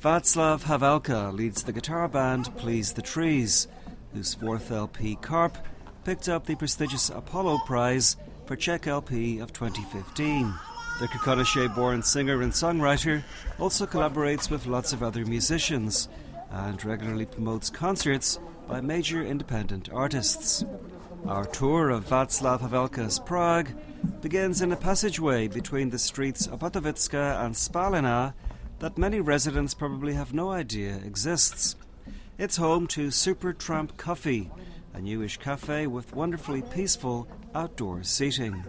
Václav Havelka leads the guitar band Please the Trees, whose fourth LP Carp picked up the prestigious Apollo Prize for Czech LP of 2015. The Krkonoše-born singer and songwriter also collaborates with lots of other musicians and regularly promotes concerts by major independent artists. Our tour of Václav Havelka's Prague begins in a passageway between the streets Opatovická and Spálená that many residents probably have no idea exists. It's home to Super Tramp Coffee, a newish café with wonderfully peaceful outdoor seating.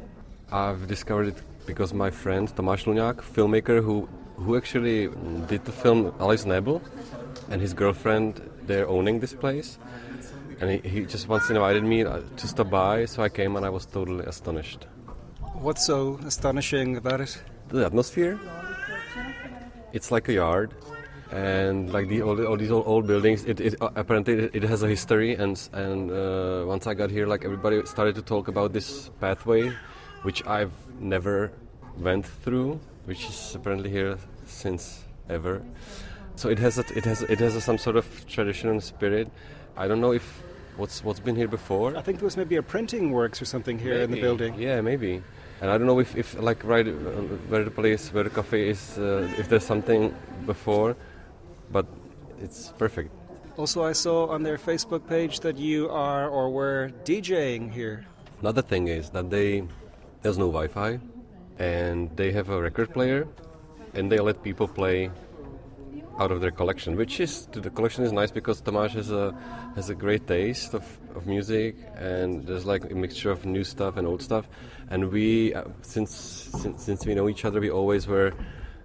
I've discovered it because my friend Tomáš Luňák, filmmaker who actually did the film Alice Nebel, and his girlfriend, they're owning this place. And he just once invited me to stop by, so I came and I was totally astonished. What's so astonishing about it? The atmosphere. It's like a yard, and like all these old buildings. It apparently it has a history, and once I got here, like everybody started to talk about this pathway, which I've never went through, which is apparently here since ever. So it has some sort of tradition and spirit. I don't know if what's been here before. I think there was maybe a printing works or something here in the building. Yeah, maybe. And I don't know if like right where the place, where the cafe is, if there's something before, but it's perfect. Also, I saw on their Facebook page that you are or were DJing here. Another thing is that there's no Wi-Fi, and they have a record player, and they let people play out of their collection, the collection is nice because Tomáš has a great taste of music, and there's like a mixture of new stuff and old stuff, and we since we know each other, we always were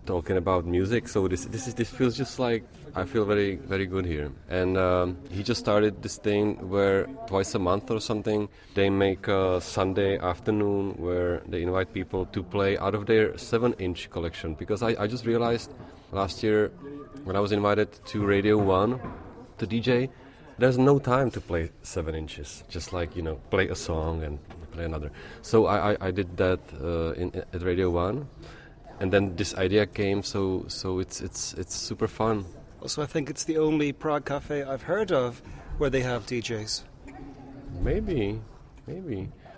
talking about music, so this feels just like I feel very, very good here. And he just started this thing where twice a month or something they make a Sunday afternoon where they invite people to play out of their 7-inch collection, because I just realized last year when I was invited to Radio 1 to DJ, there's no time to play 7 inches, just like, play a song and play another. So I did that at Radio 1, and then this idea came, so it's super fun. Also, I think it's the only Prague cafe I've heard of where they have DJs. Maybe.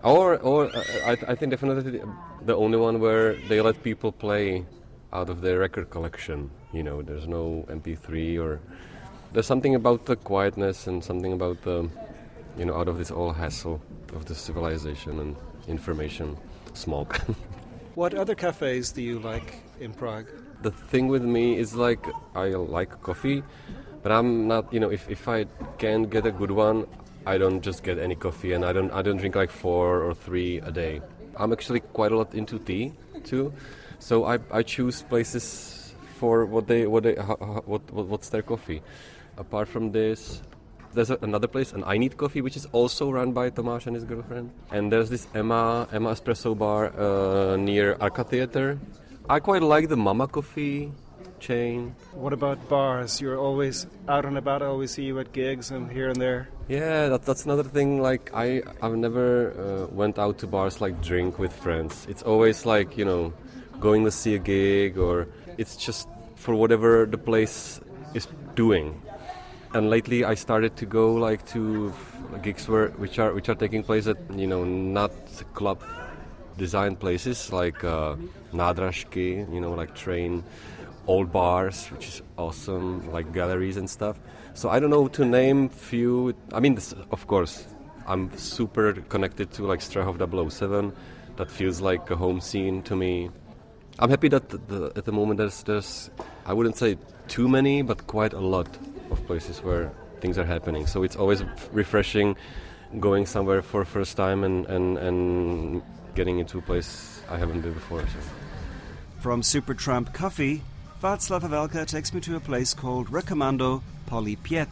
Or I think definitely the only one where they let people play out of their record collection. There's no MP3 or... There's something about the quietness and something about the, out of this all hassle of the civilization and information smoke. What other cafes do you like in Prague? The thing with me is like I like coffee, but I'm not, if I can't get a good one, I don't just get any coffee, and I don't drink like 4 or 3 a day. I'm actually quite a lot into tea too, so I choose places for what's their coffee. Apart from this, there's another place, and I Need Coffee, which is also run by Tomáš and his girlfriend. And there's this Emma Espresso bar near Arca Theatre. I quite like the Mama Coffee chain. What about bars? You're always out and about. I always see you at gigs and here and there. Yeah, that's another thing. Like I've never went out to bars like drink with friends. It's always like going to see a gig, or it's just for whatever the place is doing. And lately I started to go like to gigs which are taking place at not club design places like nádražky, like train, old bars, which is awesome, like galleries and stuff. So I don't know to name few. I mean, of course, I'm super connected to like Strahov 007. That feels like a home scene to me. I'm happy that at the moment there's I wouldn't say too many, but quite a lot of places where things are happening. So it's always refreshing going somewhere for first time and getting into a place I haven't been before. So. From Super Tramp Coffee, Václav Havelka takes me to a place called Recommando Poli Piet.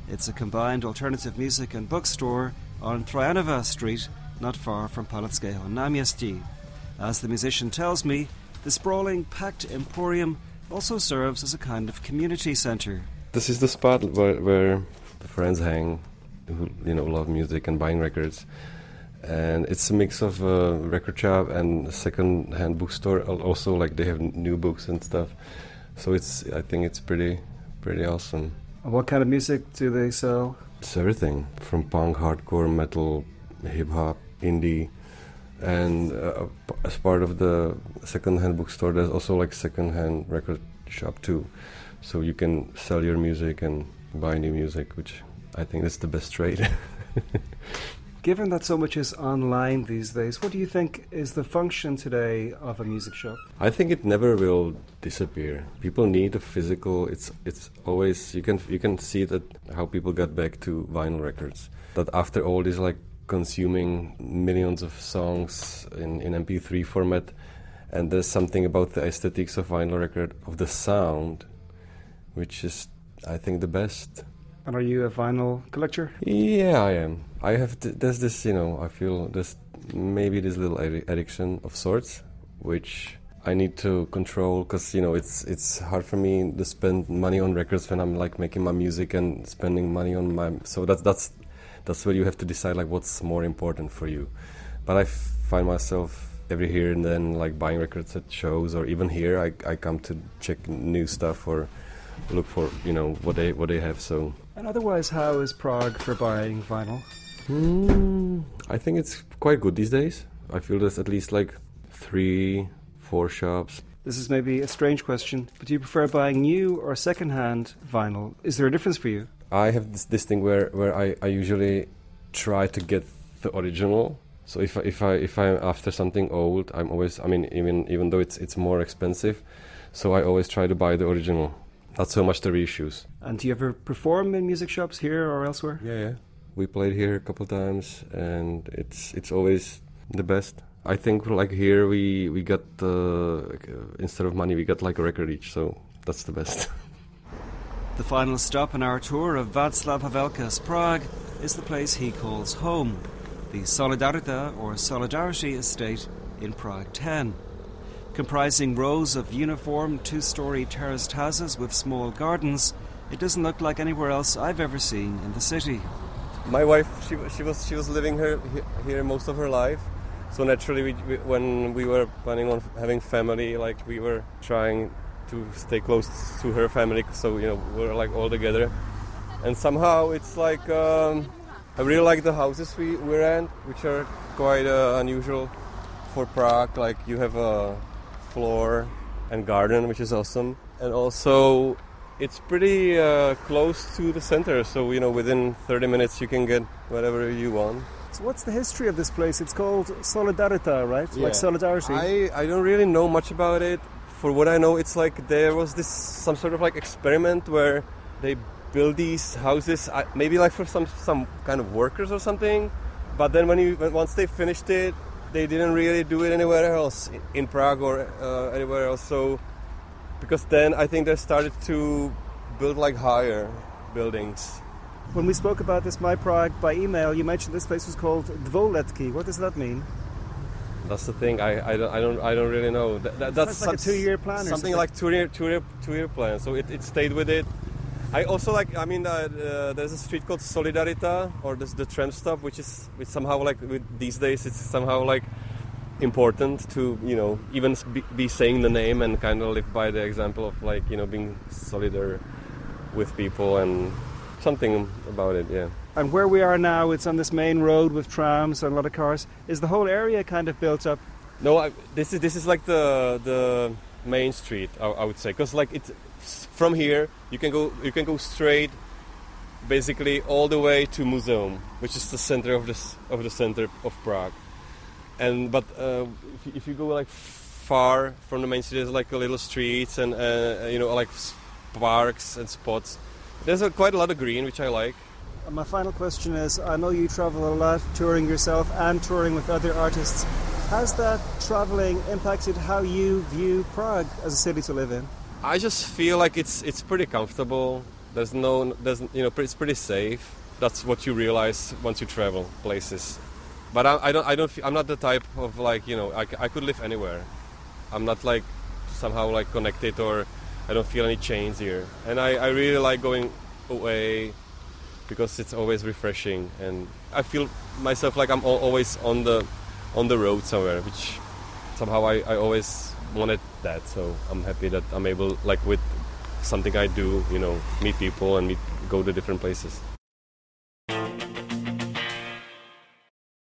It's a combined alternative music and bookstore on Trojanova Street, not far from Palackého náměstí. As the musician tells me, the sprawling, packed emporium also serves as a kind of community centre. This is the spot where the friends hang, who love music and buying records, and it's a mix of a record shop and a second-hand bookstore. Also, like they have new books and stuff. So I think it's pretty pretty awesome. And what kind of music do they sell? It's everything from punk, hardcore, metal, hip-hop, indie. And as part of the second-hand bookstore, there's also like second-hand record shop too. So you can sell your music and buy new music, which I think is the best trade. Given that so much is online these days, what do you think is the function today of a music shop? I think it never will disappear. People need a physical. It's always you can see that how people got back to vinyl records. That after all this like consuming millions of songs in MP3 format, and there's something about the aesthetics of vinyl record, of the sound, which is I think the best. And are you a vinyl collector? Yeah, I am. I have there's this, I feel there's maybe this little addiction of sorts, which I need to control, because it's hard for me to spend money on records when I'm like making my music and spending money on my. So that's where you have to decide like what's more important for you. But I find myself every here and then like buying records at shows, or even here I come to check new stuff or look for what they have. So. And otherwise, how is Prague for buying vinyl? I think it's quite good these days. I feel there's at least like 3-4 shops. This is maybe a strange question, but do you prefer buying new or second-hand vinyl? Is there a difference for you? I have this thing where I usually try to get the original. So if I'm after something old, I'm always, even though it's more expensive, so I always try to buy the original. Not so much the reissues. And do you ever perform in music shops here or elsewhere? Yeah. We played here a couple of times, and it's always the best. I think like here we got instead of money we got like a record each, so that's the best. The final stop in our tour of Václav Havelka's Prague is the place he calls home, the Solidarita or Solidarity Estate in Prague 10. Comprising rows of uniform 2-story terraced houses with small gardens, it doesn't look like anywhere else I've ever seen in the city. My wife, she was living here most of her life, so naturally when we were planning on having family, like we were trying to stay close to her family, so we're like all together. And somehow it's like I really like the houses we're in, which are quite unusual for Prague. Like you have a floor and garden, which is awesome, and also it's pretty close to the center, so within 30 minutes you can get whatever you want. So what's the history of this place? It's called Solidarita, right? Yeah. Like solidarity. I don't really know much about it. For what I know, it's like there was some sort of like experiment where they build these houses, maybe like for some kind of workers or something, but then once they finished it, they didn't really do it anywhere else in Prague or anywhere else. So, because then I think they started to build like higher buildings. When we spoke about this My Prague by email, you mentioned this place was called Dvouletky. What does that mean? That's the thing. I don't really know. That's like a 2-year plan. Something like 2-year plan. So it stayed with it. I also like. There's a street called Solidarita, or the tram stop, which somehow like these days it's somehow like important to even be saying the name and kind of live by the example of like being solidar with people and something about it. Yeah. And where we are now, it's on this main road with trams and a lot of cars. Is the whole area kind of built up? No, this is like the main street, I would say, because like it's from here you can go straight, basically all the way to Museum, which is the center of the center of Prague. But if you go like far from the main city, there's like a little streets and like parks and spots. There's quite a lot of green, which I like. And my final question is, I know you travel a lot, touring yourself and touring with other artists. Has that traveling impacted how you view Prague as a city to live in? I just feel like it's pretty comfortable. It's pretty safe. That's what you realize once you travel places. But I'm not the type of like I could live anywhere. I'm not like somehow like connected, or I don't feel any chains here. And I really like going away because it's always refreshing, and I feel myself like I'm always on the road somewhere, which somehow I always wanted that. So I'm happy that I'm able, like with something I do, meet people and go to different places.